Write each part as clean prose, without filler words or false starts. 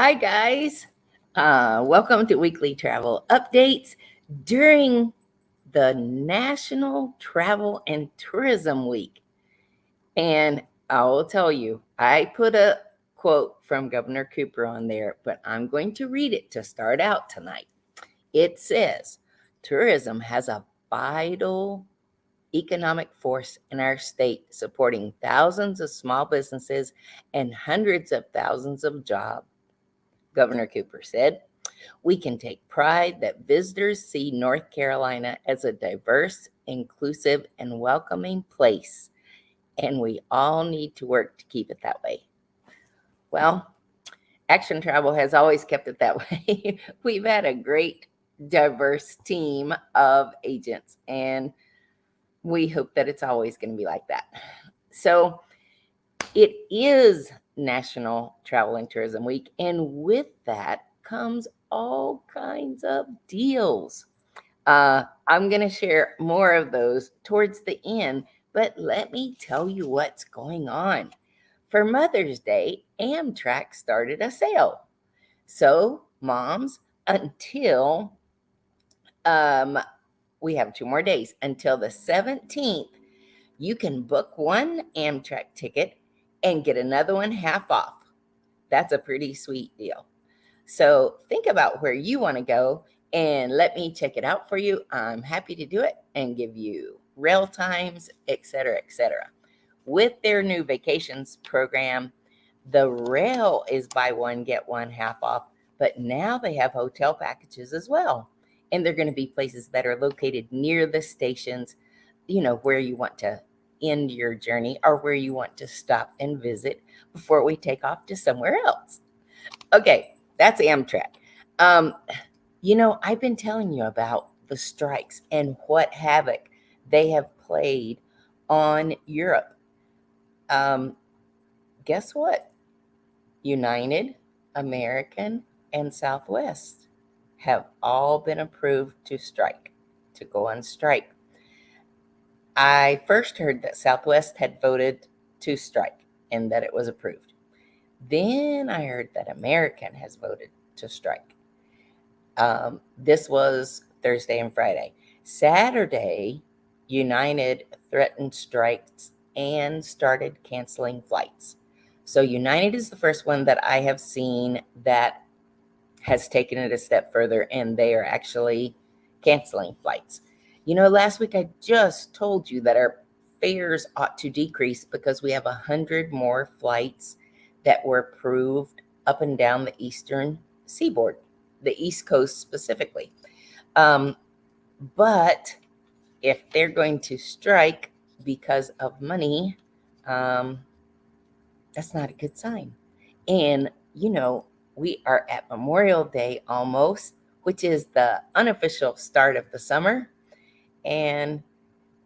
Hi, guys. Welcome to Weekly Travel Updates during the National Travel and Tourism Week. And I will tell you, I put a quote from Governor Cooper on there, but I'm going to read it to start out tonight. It says, tourism has a vital economic force in our state, supporting thousands of small businesses and hundreds of thousands of jobs. Governor Cooper said, we can take pride that visitors see North Carolina as a diverse, inclusive, and welcoming place, and we all need to work to keep it that way. Well, Action Travel has always kept it that way. We've had a great, diverse team of agents, and we hope that it's always going to be like that. So, it is National Travel and Tourism Week, and with that comes all kinds of deals. I'm going to share more of those towards the end, but let me tell you what's going on. For Mother's Day, Amtrak started a sale. So, moms, until we have 2 more days, until the 17th, you can book one Amtrak ticket and get another one half off. That's a pretty sweet deal. So think about where you want to go and let me check it out for you. I'm happy to do it and give you rail times, etc., etc. With their new vacations program, the rail is buy one, get one half off, but now they have hotel packages as well. And they're going to be places that are located near the stations, where you want to end your journey or where you want to stop and visit before we take off to somewhere else. Okay, that's Amtrak. Um, I've been telling you about the strikes and what havoc they have played on Europe. Um, Guess what? United, American, and Southwest have all been approved to go on strike. I first heard that Southwest had voted to strike and that it was approved. Then I heard that American has voted to strike. This was Thursday and Friday. Saturday, United threatened strikes and started canceling flights. So United is the first one that I have seen that has taken it a step further, and they are actually canceling flights. Last week I just told you that our fares ought to decrease because we have 100 more flights that were approved up and down the eastern seaboard, the East Coast specifically. But if they're going to strike because of money, that's not a good sign. And, we are at Memorial Day almost, which is the unofficial start of the summer. And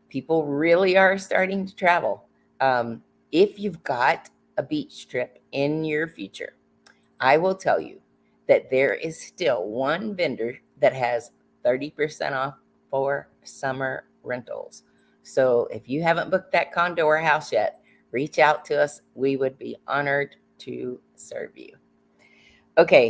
people really are starting to travel. If you've got a beach trip in your future, I will tell you that there is still one vendor that has 30% off for summer rentals. So if you haven't booked that condo or house yet, reach out to us. We would be honored to serve you. Okay.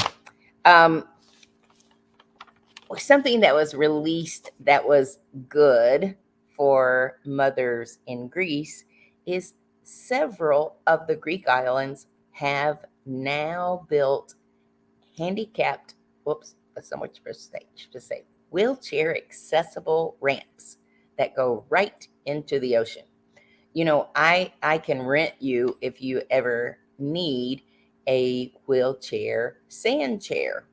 Something that was released that was good for mothers in Greece is several of the Greek islands have now built handicapped, that's not what you're supposed to say, wheelchair accessible ramps that go right into the ocean. I can rent you if you ever need a wheelchair sand chair.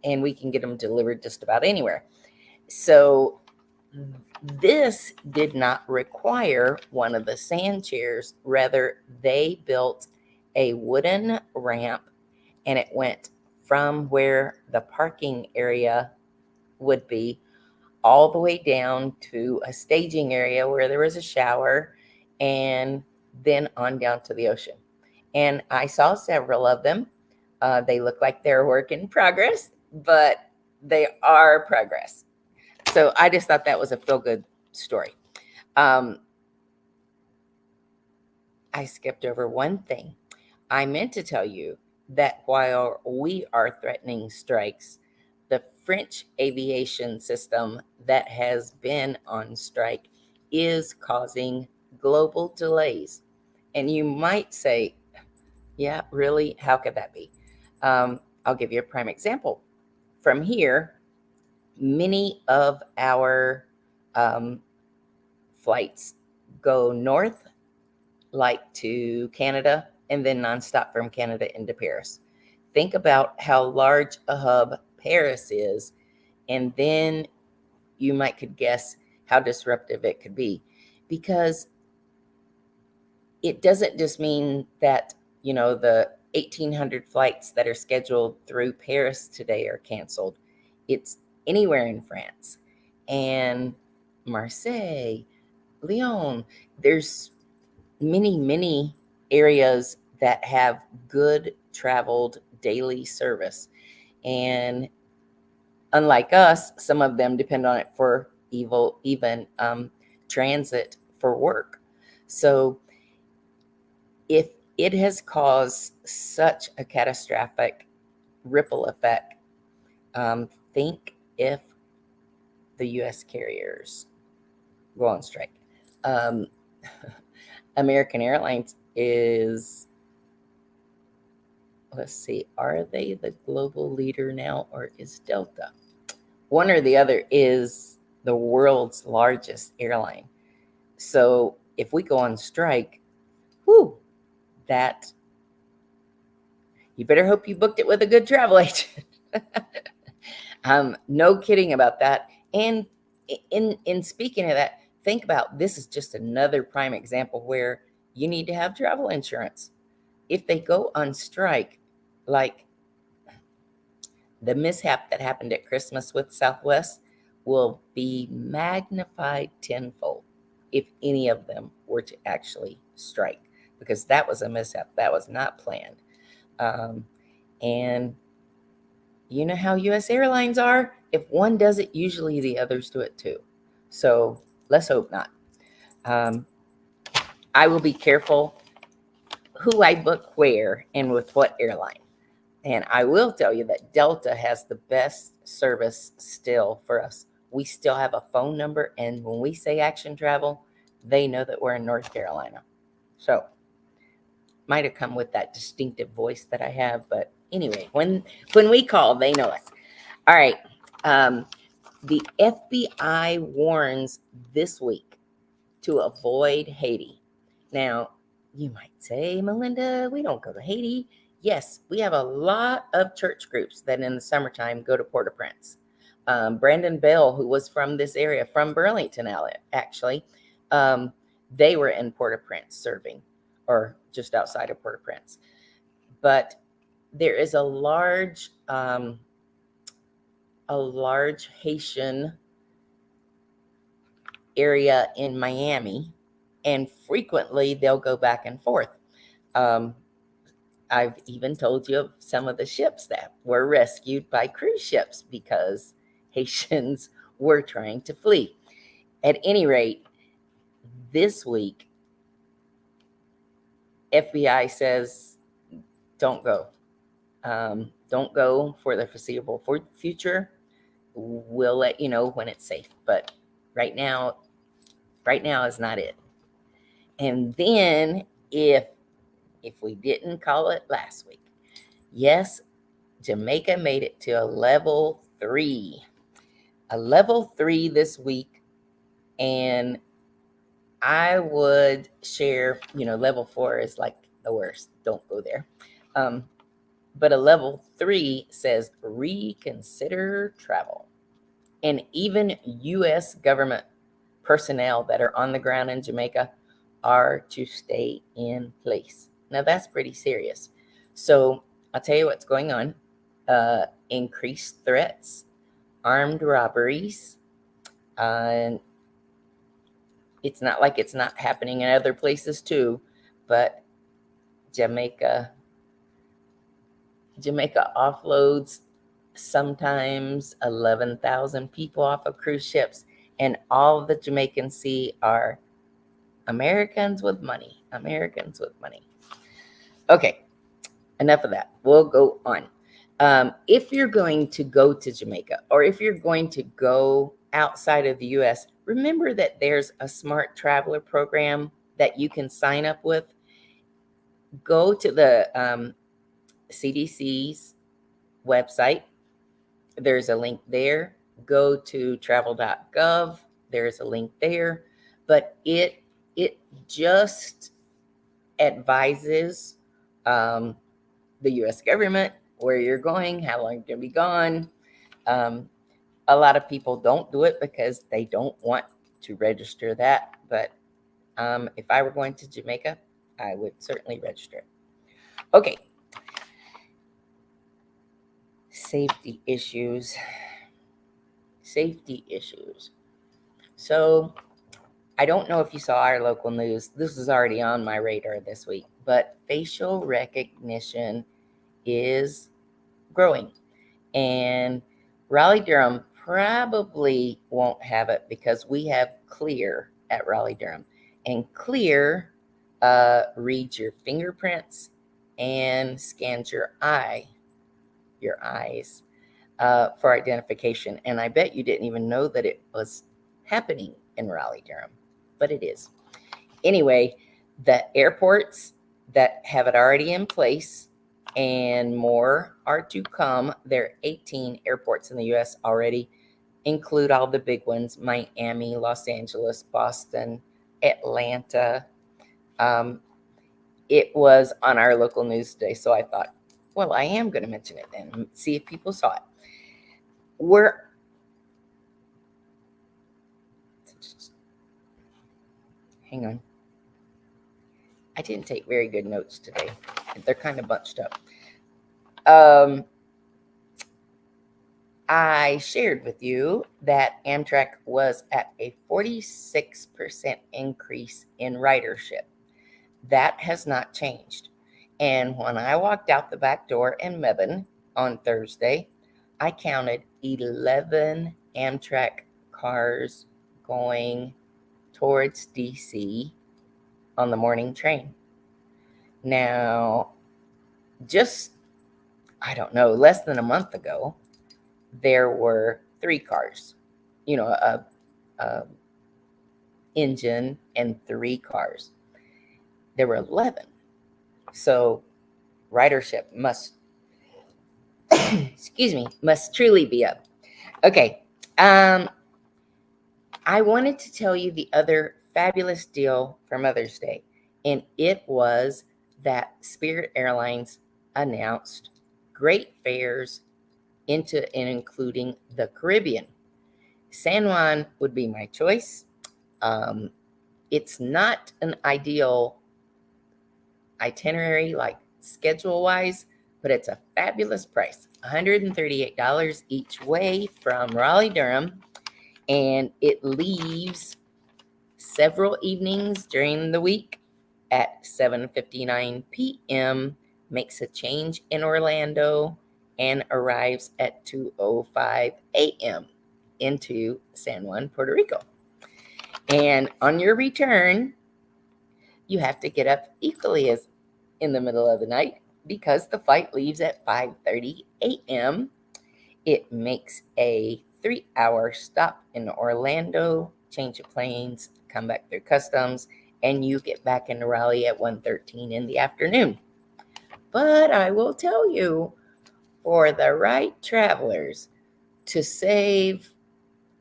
And we can get them delivered just about anywhere. So this did not require one of the sand chairs. Rather, they built a wooden ramp, and it went from where the parking area would be all the way down to a staging area where there was a shower, and then on down to the ocean. And I saw several of them. They look like they're a work in progress, but they are progress. So I just thought that was a feel-good story. I skipped over one thing. I meant to tell you that while we are threatening strikes, the French aviation system that has been on strike is causing global delays. And you might say, yeah, really? How could that be? I'll give you a prime example. From here, many of our um, flights go north, like to Canada, and then nonstop from Canada into Paris. Think about how large a hub Paris is, and then you might could guess how disruptive it could be, because it doesn't just mean that, the 1,800 flights that are scheduled through Paris today are canceled. It's anywhere in France and Marseille, Lyon. There's many, many areas that have good traveled daily service. And unlike us, some of them depend on it for even transit for work. So if it has caused such a catastrophic ripple effect, think if the U.S. carriers go on strike. Um, American Airlines is, let's see, are they the global leader now, or is Delta? One or the other is the world's largest airline. So if we go on strike, whoo, that you better hope you booked it with a good travel agent. No kidding about that. And in speaking of that, think about this is just another prime example where you need to have travel insurance. If they go on strike, like the mishap that happened at Christmas with Southwest will be magnified tenfold if any of them were to actually strike, because that was a mishap. That was not planned. And you know how U.S. airlines are? If one does it, usually the others do it too. So let's hope not. I will be careful who I book where and with what airline. And I will tell you that Delta has the best service still for us. We still have a phone number, and when we say Action Travel, they know that we're in North Carolina. So might have come with that distinctive voice that I have, but anyway, when we call, they know us. All right. The FBI warns this week to avoid Haiti. Now, you might say, Melinda, we don't go to Haiti. Yes, we have a lot of church groups that in the summertime go to Port-au-Prince. Brandon Bell, who was from this area, from Burlington, actually, they were in Port-au-Prince serving, or just outside of Port-au-Prince. But there is a large Haitian area in Miami, and frequently they'll go back and forth. I've even told you of some of the ships that were rescued by cruise ships because Haitians were trying to flee. At any rate, this week, FBI says, don't go. Don't go for the foreseeable future. We'll let you know when it's safe. But right now is not it. And then if we didn't call it last week, yes, Jamaica made it to a level 3. A level 3 this week. And I would share, level 4 is like the worst. Don't go there. But a level 3 says reconsider travel. And even U.S. government personnel that are on the ground in Jamaica are to stay in place. Now, that's pretty serious. So I'll tell you what's going on. Increased threats, armed robberies. And it's not like it's not happening in other places too, but Jamaica offloads sometimes 11,000 people off of cruise ships, and all the Jamaicans see are Americans with money. Okay. enough of that. We'll go on. If you're going to go to Jamaica, or if you're going to go outside of the US, remember that there's a Smart Traveler program that you can sign up with. Go to the CDC's website. There's a link there. Go to travel.gov. There's a link there. But it just advises the US government where you're going, how long you're going to be gone. A lot of people don't do it because they don't want to register that. But if I were going to Jamaica, I would certainly register. Okay. Safety issues. Safety issues. So I don't know if you saw our local news. This is already on my radar this week, but facial recognition is growing. And Raleigh-Durham probably won't have it because we have Clear at Raleigh-Durham. And Clear reads your fingerprints and scans your eyes for identification. And I bet you didn't even know that it was happening in Raleigh-Durham, but it is. Anyway, the airports that have it already in place, and more are to come. There are 18 airports in the U.S. already, include all the big ones: Miami, Los Angeles, Boston, Atlanta. It was on our local news today, so I thought, well, I am going to mention it and see if people saw it. Hang on. I didn't take very good notes today. They're kind of bunched up. I shared with you that Amtrak was at a 46% increase in ridership. That has not changed. And when I walked out the back door in Mebane on Thursday, I counted 11 Amtrak cars going towards DC on the morning train. Now, just, I don't know, less than a month ago, there were 3 cars, a engine and 3 cars. There were 11. So ridership must must truly be up. Okay. I wanted to tell you the other fabulous deal for Mother's Day, and it was that Spirit Airlines announced great fares into and including the Caribbean. San Juan would be my choice. It's not an ideal itinerary, like schedule-wise, but it's a fabulous price, $138 each way from Raleigh-Durham, and it leaves several evenings during the week at 7:59 p.m., makes a change in Orlando, and arrives at 2:05 a.m. into San Juan, Puerto Rico. And on your return, you have to get up equally as in the middle of the night because the flight leaves at 5:30 a.m. It makes a 3-hour stop in Orlando, change of planes, come back through customs, and you get back into Raleigh at 1:13 in the afternoon. But I will tell you, for the right travelers, to save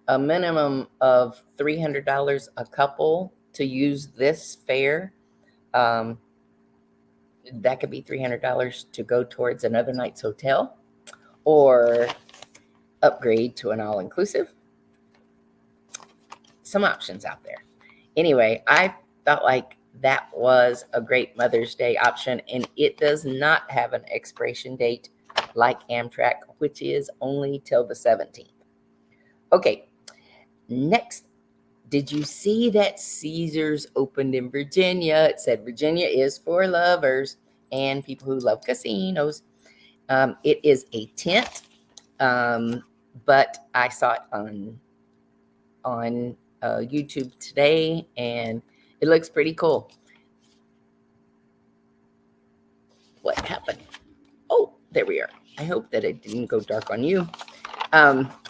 a minimum of $300 a couple to use this fare, that could be $300 to go towards another night's hotel or upgrade to an all-inclusive. Some options out there. Anyway, I felt like that was a great Mother's Day option, and it does not have an expiration date like Amtrak, which is only till the 17th. Okay, next, did you see that CESARS opened in Virginia? It said Virginia is for lovers and people who love casinos. It is a tent, but I saw it on YouTube today, and it looks pretty cool. What happened? There we are. I hope that it didn't go dark on you.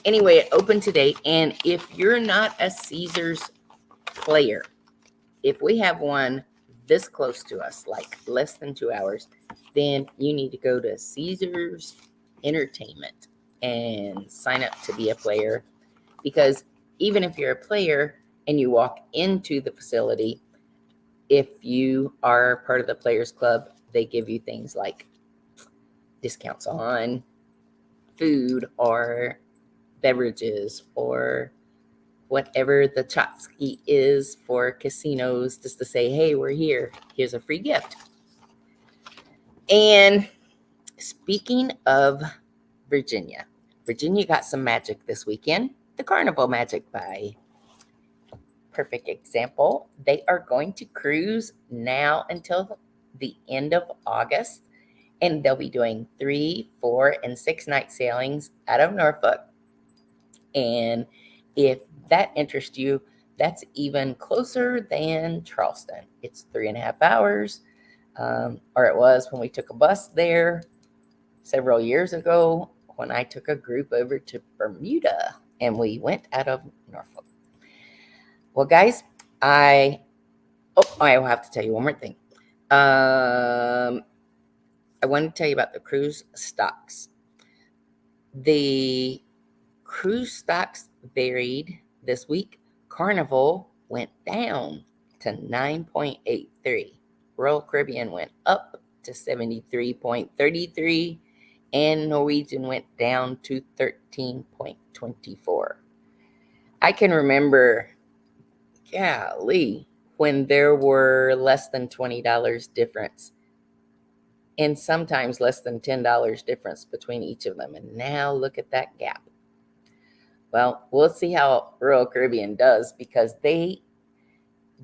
Anyway, it opened today. And if you're not a Caesars player, if we have one this close to us, like less than 2 hours, then you need to go to Caesars Entertainment and sign up to be a player. Because even if you're a player and you walk into the facility, if you are part of the Players Club, they give you things like discounts on food or beverages or whatever the Chotsky is for casinos, just to say, hey, we're here. Here's a free gift. And speaking of Virginia got some magic this weekend. The Carnival Magic by perfect example. They are going to cruise now until the end of August, and they'll be doing 3, 4, and 6 night sailings out of Norfolk. And if that interests you, that's even closer than Charleston. It's 3.5 hours, or it was when we took a bus there several years ago when I took a group over to Bermuda and we went out of Norfolk. Well, guys, I will have to tell you one more thing. I wanted to tell you about the cruise stocks. The cruise stocks varied this week. Carnival went down to 9.83. Royal Caribbean went up to 73.33. And Norwegian went down to 13.24. I can remember, golly, when there were less than $20 difference and sometimes less than $10 difference between each of them. And now look at that gap. Well, we'll see how Royal Caribbean does, because they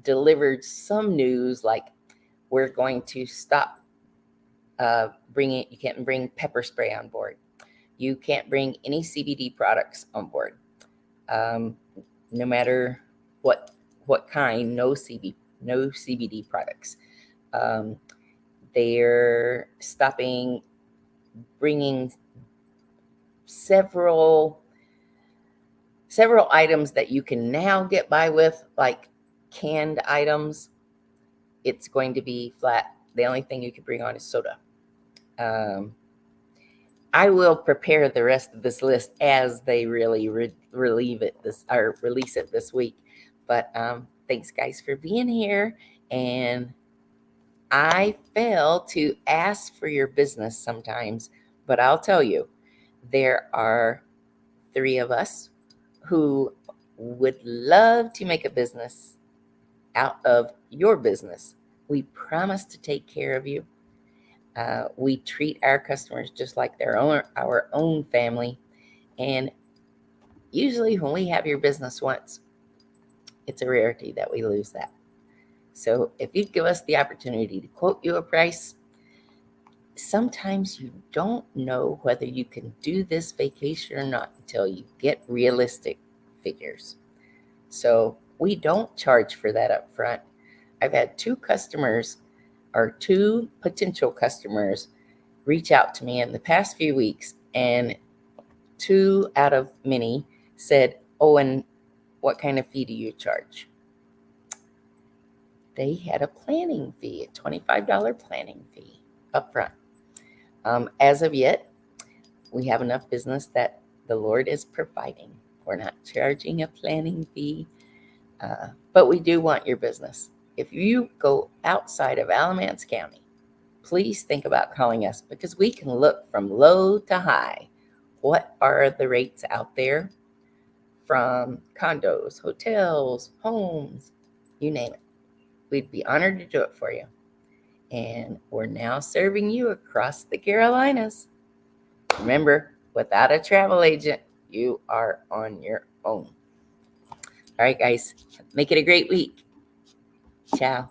delivered some news like we're going to stop bringing, you can't bring pepper spray on board. You can't bring any CBD products on board. No matter what kind, no CBD products. They're stopping bringing several items that you can now get by with, like canned items. It's going to be flat. The only thing you can bring on is soda. I will prepare the rest of this list as they really release it this week. But thanks, guys, for being here. And I fail to ask for your business sometimes, but I'll tell you, there are 3 of us who would love to make a business out of your business. We promise to take care of you. We treat our customers just like our own family. And usually when we have your business once, it's a rarity that we lose that. So if you give us the opportunity to quote you a price, sometimes you don't know whether you can do this vacation or not until you get realistic figures. So we don't charge for that up front. I've had 2 potential customers reach out to me in the past few weeks, and 2 out of many said, oh, and what kind of fee do you charge? They had a planning fee, a $25 planning fee up front. As of yet, we have enough business that the Lord is providing. We're not charging a planning fee, but we do want your business. If you go outside of Alamance County, please think about calling us, because we can look from low to high. What are the rates out there from condos, hotels, homes, you name it? We'd be honored to do it for you. And we're now serving you across the Carolinas. Remember, without a travel agent, you are on your own. All right, guys, make it a great week. Ciao.